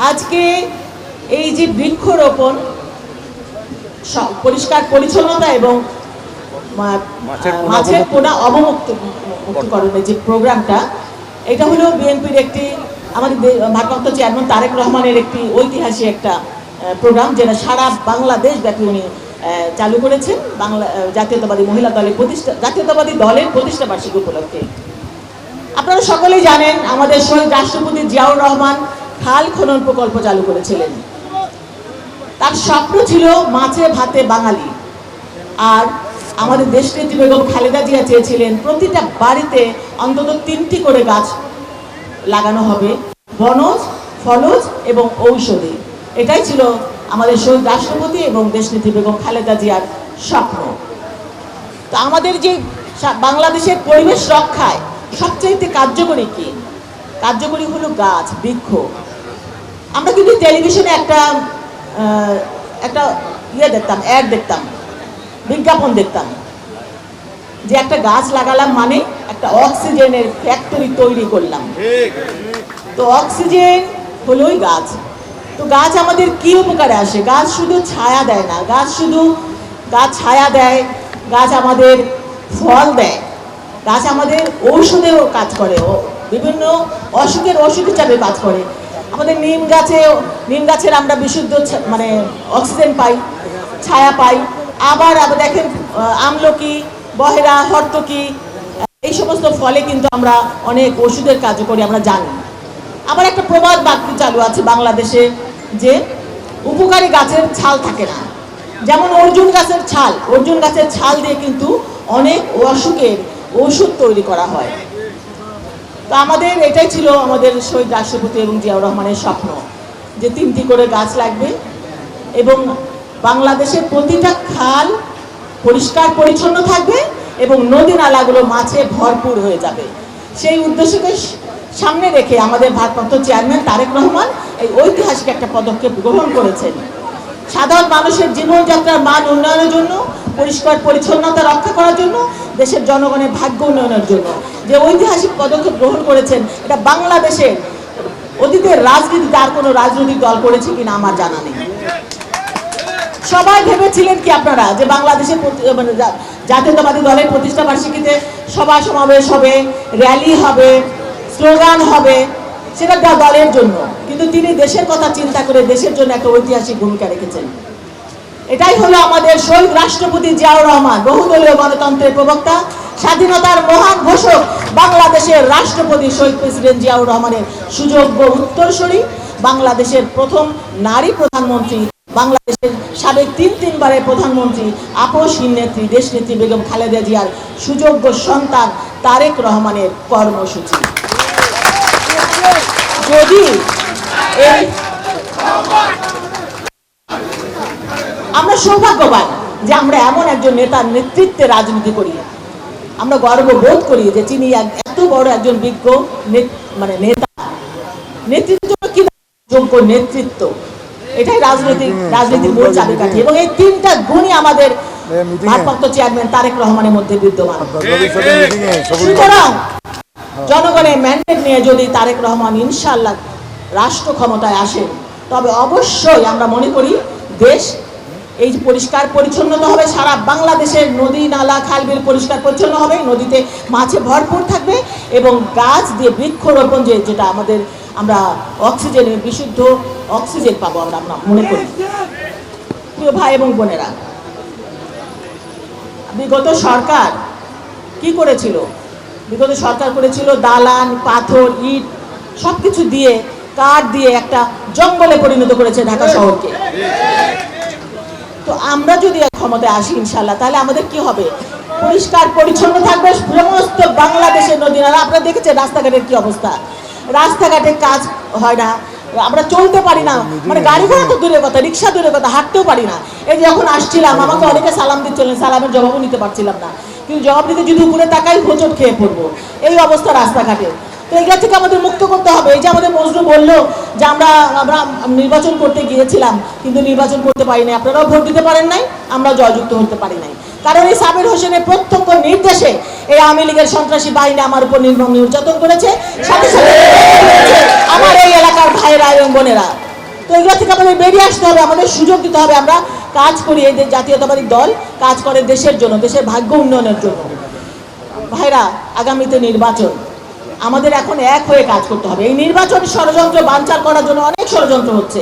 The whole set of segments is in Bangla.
আজকে এই যে বৃক্ষরোপণ, পরিষ্কার পরিচ্ছন্নতা এবং মাছের পোনা অবমুক্তকরণের যে প্রোগ্রামটা, এটা হলো বিএনপির একটি, আমাদের ভারপ্রাপ্ত চেয়ারম্যান তারেক রহমানের একটি ঐতিহাসিক একটা প্রোগ্রাম, যেটা সারা বাংলাদেশ ব্যাপী উনি চালু করেছেন জাতীয়তাবাদী দলের প্রতিষ্ঠা বার্ষিকী উপলক্ষে। আপনারা সকলেই জানেন আমাদের শহীদ রাষ্ট্রপতি জিয়াউর রহমান খাল খনন প্রকল্প চালু করেছিলেন। তার স্বপ্ন ছিল মাছে ভাতে বাঙালি। আর আমাদের দেশনেত্রী বেগম খালেদা জিয়া চেয়েছিলেন প্রতিটা বাড়িতে অন্তত 3টি করে গাছ লাগানো হবে, বনজ, ফলজ এবং ঔষধি। এটাই ছিল আমাদের শহীদ রাষ্ট্রপতি এবং দেশনেত্রী বেগম খালেদা জিয়ার স্বপ্ন। তো আমাদের যে বাংলাদেশের পরিবেশ রক্ষায় সবচাইতে কার্যকরী কি? কার্যকরী হলো গাছ, বৃক্ষ। আমরা কিন্তু টেলিভিশনে একটা দেখতাম, অ্যাড দেখতাম, বিজ্ঞাপন দেখতাম যে একটা গাছ লাগালাম মানে একটা অক্সিজেনের ফ্যাক্টরি তৈরি করলাম। তো অক্সিজেন হলোই গাছ। তো গাছ আমাদের কি উপকারে আসে? গাছ শুধু ছায়া দেয় না, গাছ ছায়া দেয়, গাছ আমাদের ফল দেয়, গাছ আমাদের ঔষধেও কাজ করে, বিভিন্ন অসুখের ওষুধ হিসাবে কাজ করে। আমাদের নিম গাছের আমরা বিশুদ্ধ অক্সিজেন পাই, ছায়া পাই। আবার দেখেন আমলকি, বহেরা, হর্তকি, এই সমস্ত ফলে কিন্তু আমরা অনেক ওষুধের কাজ করি, আমরা জানি। আবার একটা প্রবাদ বাক্য চালু আছে বাংলাদেশে যে উপকারী গাছের ছাল থাকে না। যেমন অর্জুন গাছের ছাল দিয়ে কিন্তু অনেক অসুখের ওষুধ তৈরি করা হয়। তো আমাদের এটাই ছিল আমাদের শহীদ রাষ্ট্রপতি এবং জিয়াউর রহমানের স্বপ্ন যে 3টি করে গাছ লাগবে এবং বাংলাদেশের প্রতিটা খাল পরিষ্কার পরিচ্ছন্ন থাকবে এবং নদী নালাগুলো মাছে ভরপুর হয়ে যাবে। সেই উদ্দেশ্যকে সামনে রেখে আমাদের ভারপ্রাপ্ত চেয়ারম্যান তারেক রহমান এই ঐতিহাসিক একটা পদক্ষেপ গ্রহণ করেছেন। সাধারণ মানুষের জীবনযাত্রার মান উন্নয়নের জন্য, পরিষ্কার পরিচ্ছন্নতা রক্ষা করার জন্য, দেশের জনগণের ভাগ্য উন্নয়নের জন্য যে ঐতিহাসিক পদক্ষেপ গ্রহণ করেছেন, এটা বাংলাদেশের অতীতের রাজনীতিতে আর কোনো রাজনৈতিক দল করেছে কিনা আমার জানা নেই। সবাই ভেবেছিলেন কি আপনারা যে বাংলাদেশের জাতীয়তাবাদী দলের প্রতিষ্ঠা বার্ষিকীতে সভা সমাবেশ হবে, র্যালি হবে, স্লোগান হবে, সেটা দলের জন্য, কিন্তু তিনি দেশের কথা চিন্তা করে দেশের জন্য একটা ঐতিহাসিক ভূমিকা রেখেছেন। এটাই হলো আমাদের শহীদ রাষ্ট্রপতি জিয়াউর রহমান, বহুদলীয় গণতন্ত্রের প্রবক্তা, স্বাধীনতার মহান ঘোষক, বাংলাদেশের রাষ্ট্রপতি শহীদ প্রেসিডেন্ট জিয়াউর রহমানের সুযোগ্য উত্তরসূরি, বাংলাদেশের প্রথম নারী প্রধানমন্ত্রী, বাংলাদেশের সাবেক 3 বারের প্রধানমন্ত্রী, আপসহীন নেত্রী দেশনেত্রী বেগম খালেদা জিয়ার সুযোগ্য সন্তান তারেক রহমানের কর্মসূচি। যদি আমরা সৌভাগ্যবান যে আমরা এমন একজন নেতার নেতৃত্বে রাজনীতি করি, আমরা গর্ববোধ করি যে তিনি এত বড় একজন বিজ্ঞ নেতা। নেতৃত্বের জন্য কি যোগ্য নেতৃত্ব, এটাই রাজনীতির মূল চাবিকাঠি এবং এই 3টা গুণই আমাদের ভারপ্রাপ্ত চেয়ারম্যান তারেক রহমানের মধ্যে বিদ্যমান। সুতরাং জনগণের ম্যান্ডেট নিয়ে যদি তারেক রহমান ইনশাআল্লাহ রাষ্ট্র ক্ষমতায় আসেন, তবে অবশ্যই আমরা মনে করি দেশ এই পরিষ্কার পরিচ্ছন্নতা হবে, সারা বাংলাদেশের নদী নালা খালবিল পরিষ্কার পরিচ্ছন্ন হবে, নদীতে মাছে ভরপুর থাকবে এবং গাছ দিয়ে বৃক্ষরোপণ যেটা আমরা অক্সিজেনের বিশুদ্ধ অক্সিজেন পাবো আমরা মনে করি। প্রিয় ভাই এবং বোনেরা, বিগত সরকার কি করেছিল? বিগত সরকার করেছিল দালান, পাথর, ইট সবকিছু দিয়ে, কাঠ দিয়ে একটা জঙ্গলে পরিণত করেছে ঢাকা শহরকে। তো আমরা যদি ক্ষমতায় আসি ইনশাআল্লাহ, তাহলে আমাদের কি হবে? পরিষ্কার পরিচ্ছন্ন থাকবে সমস্ত বাংলাদেশের নদী নালা। আপনারা দেখেছেন রাস্তাঘাটের কি অবস্থা, রাস্তাঘাটে কাজ হয় না, আমরা চলতে পারি না, গাড়ি ঘোড়া তো দূরের কথা, রিক্সা দূরের কথা, হাঁটতেও পারি না। এই যখন আসছিলাম আমাকে অনেকে সালাম দিচ্ছিলেন, সালামের জবাবও নিতে পারছিলাম না, কিন্তু জবাব দিতে যদি উপরে তাকাই হোঁচট খেয়ে পড়বো, এই অবস্থা রাস্তাঘাটে। তো এগুলো থেকে আমাদের মুক্ত করতে হবে। এই যে আমাদের মজনু বললো যে আমরা নির্বাচন করতে গিয়েছিলাম কিন্তু নির্বাচন করতে পারি নাই, আপনারাও ভোট দিতে পারেন নাই, আমরা জয়যুক্ত হতে পারি নাই, কারণ এই সাবির হোসেনের প্রত্যক্ষ নির্দেশে এই আওয়ামী লীগের সন্ত্রাসী বাহিনী আমার উপর নির্মম নির্যাতন করেছে, সাথে সাথে আমার এই এলাকার ভাইয়েরা এবং বোনেরা। তো এগুলো থেকে আমাদের বেরিয়ে আসতে হবে, আমাদের সুযোগ দিতে হবে। আমরা কাজ করি, এই জাতীয়তাবাদী দল কাজ করে দেশের জন্য, দেশের ভাগ্য উন্নয়নের জন্য। ভাইরা, আগামীতে নির্বাচন, আমাদের এখন এক হয়ে কাজ করতে হবে। এই নির্বাচন ষড়যন্ত্র বানচাল করার জন্য অনেক ষড়যন্ত্র হচ্ছে,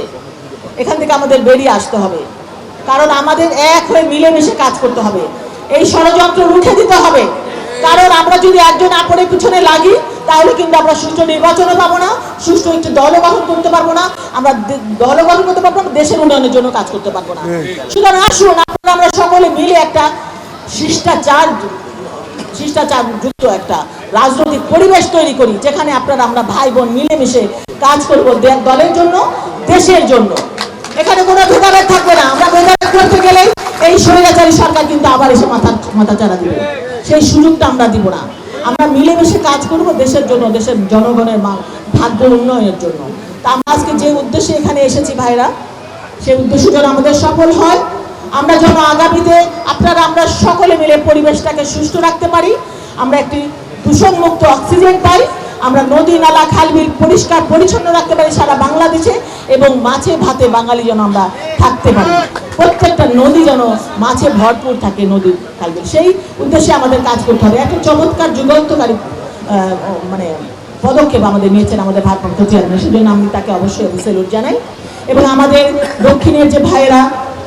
এখান থেকে আমাদের বেরিয়ে আসতে হবে। কারণ আমাদের এক হয়ে মিলেমিশে কাজ করতে হবে, এই ষড়যন্ত্র রুখে দিতে হবে। কারণ আমরা যদি একজন আপনের পিছনে লাগি, তাহলে কিন্তু আমরা সুষ্ঠু নির্বাচনও পাবো না, সুষ্ঠু একটি দলও গঠন করতে পারবো না, আমরা দলও গঠন করতে পারবো না, দেশের উন্নয়নের জন্য কাজ করতে পারবো না। সুতরাং আসুন আমরা সকলে মিলে একটা শিষ্টাচার যুক্ত একটা রাজনৈতিক পরিবেশ তৈরি করি, যেখানে আমরা ভাই বোন মিলেমিশে কাজ করব দলের জন্য, দেশের জন্য। এখানে কোনো ভেদাভেদ থাকবে না। আমরা ভেদাভেদ করতে গেলেই এই স্বৈরাচারী সরকার কিন্তু আবার এসে মাথা চাড়া দিবে, সেই সুযোগটা আমরা দিব না। আমরা মিলেমিশে কাজ করব দেশের জন্য, দেশের জনগণের ভাগ্য উন্নয়নের জন্য। তা আমরা আজকে যে উদ্দেশ্যে এখানে এসেছি ভাইরা, সেই উদ্দেশ্য যেন আমাদের সফল হয়। আমরা যেন আগামীতে আমরা সকলে মিলে পরিবেশটাকে সুস্থ রাখতে পারি, আমরা একটি দূষণমুক্ত অক্সিজেন পাই, আমরা নদী নালা খালবিল পরিষ্কার পরিচ্ছন্ন রাখতে পারি সারা বাংলাদেশে, এবং মাছে ভাতে বাঙালি যেন আমরা থাকতে পারি, প্রত্যেকটা নদী যেন মাছে ভরপুর থাকে, নদী খালবিল। সেই উদ্দেশ্যে আমাদের কাজ করতে হবে। একটা চমৎকার যুগান্তকারী পদক্ষেপ আমাদের নিয়েছেন আমাদের ভারপ্রাপ্ত চেয়ারম্যান, সেজন্য আমি তাকে অবশ্যই স্যালুট জানাই। এবং আমাদের দক্ষিণের যে ভাইয়েরা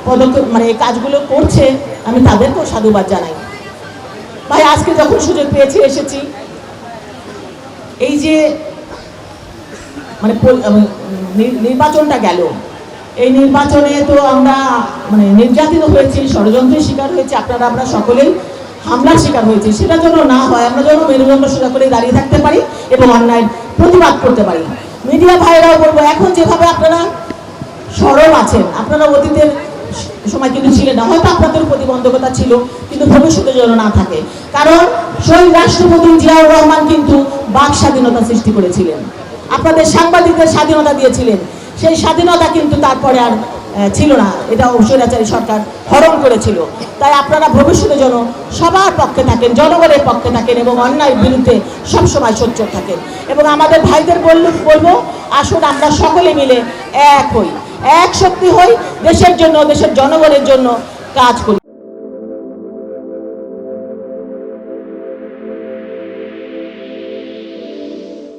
পদক্ষেপ এই কাজগুলো করছে, আমি তাদেরকেও সাধুবাদ জানাই। ভাই, আজকে যখন সুযোগ পেয়েছি এসেছি, এই যে নির্বাচনটা গেল, এই নির্বাচনে তো আমরা নির্যাতিত হয়েছি, ষড়যন্ত্রের শিকার হয়েছি, আমরা সকলেই হামলার শিকার হয়েছি। সেটা যেন না হয়, আমরা যেন মেরুদণ্ড সোজা করে দাঁড়িয়ে থাকতে পারি এবং অন্যায়ের প্রতিবাদ করতে পারি। মিডিয়া ভাইরাও বলবো, এখন যেভাবে আপনারা সরব আছেন, আপনারা অতীতের সময় কিন্তু ছিলেন না, হয়তো আপনাদের প্রতিবন্ধকতা ছিল, কিন্তু ভবিষ্যতে যেন না থাকে। কারণ শহীদ রাষ্ট্রপতি জিয়াউর রহমান কিন্তু বাক স্বাধীনতা সৃষ্টি করেছিলেন, আপনাদের সাংবাদিকদের স্বাধীনতা দিয়েছিলেন, সেই স্বাধীনতা কিন্তু তারপরে আর ছিল না, এটা স্বৈরাচারী সরকার হরণ করেছিল। তাই আপনারা ভবিষ্যতে যেন সবার পক্ষে থাকেন, জনগণের পক্ষে থাকেন এবং অন্যায়ের বিরুদ্ধে সবসময় সোচ্চার থাকেন। এবং আমাদের ভাইদের বলবো, আসুন আমরা সকলে মিলে এক হই, এক শক্তি হই, দেশের জন্য, দেশের জনগণের জন্য কাজ করি।